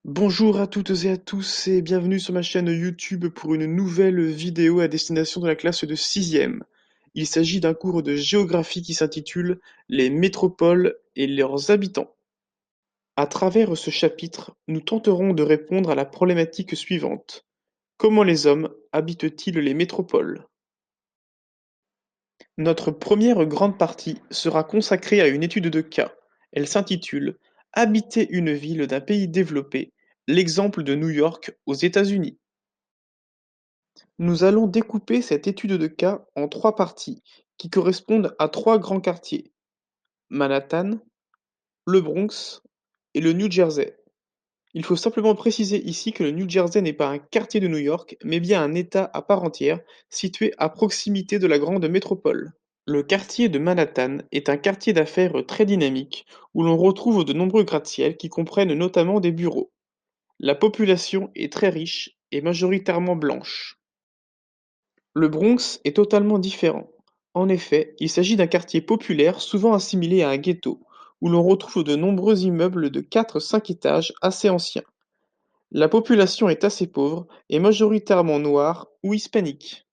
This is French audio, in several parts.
Bonjour à toutes et à tous et bienvenue sur ma chaîne YouTube pour une nouvelle vidéo à destination de la classe de 6e. Il s'agit d'un cours de géographie qui s'intitule Les métropoles et leurs habitants. À travers ce chapitre, nous tenterons de répondre à la problématique suivante. Comment les hommes habitent-ils les métropoles? Notre première grande partie sera consacrée à une étude de cas. Elle s'intitule Habiter une ville d'un pays développé, l'exemple de New York aux États-Unis. Nous allons découper cette étude de cas en trois parties qui correspondent à trois grands quartiers: Manhattan, le Bronx et le New Jersey. Il faut simplement préciser ici que le New Jersey n'est pas un quartier de New York, mais bien un État à part entière, situé à proximité de la grande métropole. Le quartier de Manhattan est un quartier d'affaires très dynamique, où l'on retrouve de nombreux gratte-ciel qui comprennent notamment des bureaux. La population est très riche et majoritairement blanche. Le Bronx est totalement différent. En effet, il s'agit d'un quartier populaire souvent assimilé à un ghetto, où l'on retrouve de nombreux immeubles de 4-5 étages assez anciens. La population est assez pauvre et majoritairement noire ou hispanique.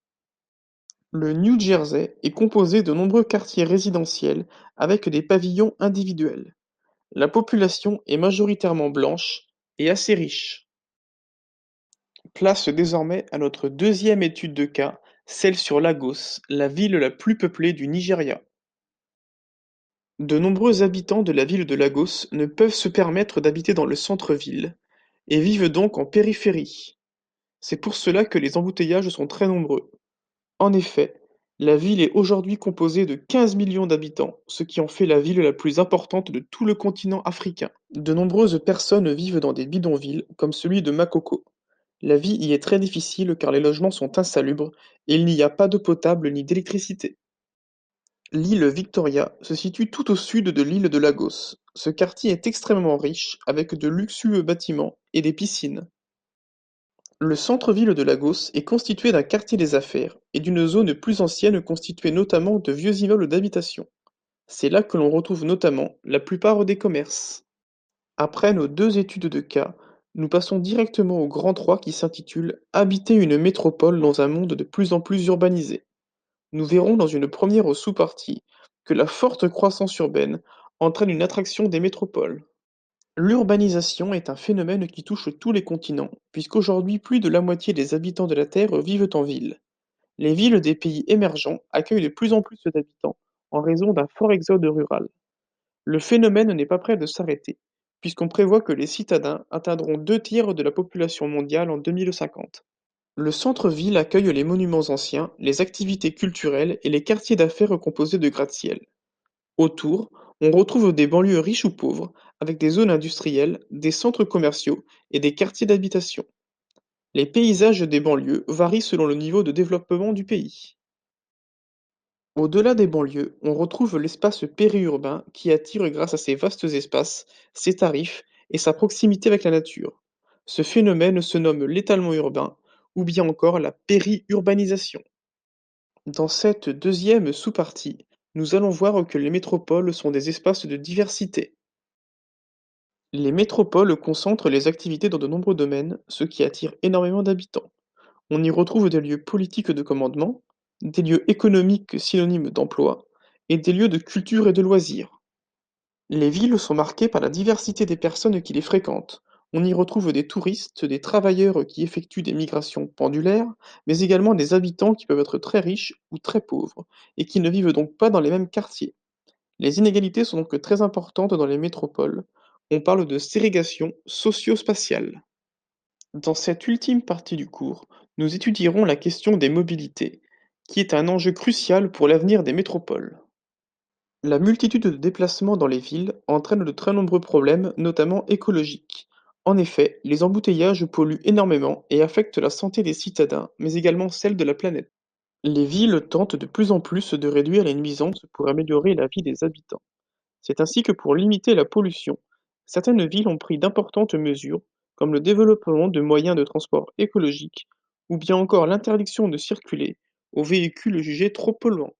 Le New Jersey est composé de nombreux quartiers résidentiels avec des pavillons individuels. La population est majoritairement blanche et assez riche. Place désormais à notre deuxième étude de cas, celle sur Lagos, la ville la plus peuplée du Nigeria. De nombreux habitants de la ville de Lagos ne peuvent se permettre d'habiter dans le centre-ville, et vivent donc en périphérie. C'est pour cela que les embouteillages sont très nombreux. En effet, la ville est aujourd'hui composée de 15 millions d'habitants, ce qui en fait la ville la plus importante de tout le continent africain. De nombreuses personnes vivent dans des bidonvilles, comme celui de Makoko. La vie y est très difficile car les logements sont insalubres et il n'y a pas d'eau potable ni d'électricité. L'île Victoria se situe tout au sud de l'île de Lagos. Ce quartier est extrêmement riche avec de luxueux bâtiments et des piscines. Le centre-ville de Lagos est constitué d'un quartier des affaires et d'une zone plus ancienne constituée notamment de vieux immeubles d'habitation. C'est là que l'on retrouve notamment la plupart des commerces. Après nos deux études de cas, nous passons directement au grand 3 qui s'intitule Habiter une métropole dans un monde de plus en plus urbanisé. Nous verrons dans une première sous-partie que la forte croissance urbaine entraîne une attraction des métropoles. L'urbanisation est un phénomène qui touche tous les continents, puisqu'aujourd'hui plus de la moitié des habitants de la Terre vivent en ville. Les villes des pays émergents accueillent de plus en plus d'habitants en raison d'un fort exode rural. Le phénomène n'est pas près de s'arrêter, puisqu'on prévoit que les citadins atteindront 2 tiers de la population mondiale en 2050. Le centre-ville accueille les monuments anciens, les activités culturelles et les quartiers d'affaires composés de gratte-ciel. Autour, on retrouve des banlieues riches ou pauvres, avec des zones industrielles, des centres commerciaux et des quartiers d'habitation. Les paysages des banlieues varient selon le niveau de développement du pays. Au-delà des banlieues, on retrouve l'espace périurbain qui attire grâce à ses vastes espaces, ses tarifs et sa proximité avec la nature. Ce phénomène se nomme l'étalement urbain ou bien encore la périurbanisation. Dans cette deuxième sous-partie, nous allons voir que les métropoles sont des espaces de diversité. Les métropoles concentrent les activités dans de nombreux domaines, ce qui attire énormément d'habitants. On y retrouve des lieux politiques de commandement, des lieux économiques synonymes d'emploi, et des lieux de culture et de loisirs. Les villes sont marquées par la diversité des personnes qui les fréquentent. On y retrouve des touristes, des travailleurs qui effectuent des migrations pendulaires, mais également des habitants qui peuvent être très riches ou très pauvres, et qui ne vivent donc pas dans les mêmes quartiers. Les inégalités sont donc très importantes dans les métropoles. On parle de ségrégation socio-spatiale. Dans cette ultime partie du cours, nous étudierons la question des mobilités, qui est un enjeu crucial pour l'avenir des métropoles. La multitude de déplacements dans les villes entraîne de très nombreux problèmes, notamment écologiques. En effet, les embouteillages polluent énormément et affectent la santé des citadins, mais également celle de la planète. Les villes tentent de plus en plus de réduire les nuisances pour améliorer la vie des habitants. C'est ainsi que pour limiter la pollution, certaines villes ont pris d'importantes mesures, comme le développement de moyens de transport écologiques, ou bien encore l'interdiction de circuler aux véhicules jugés trop polluants.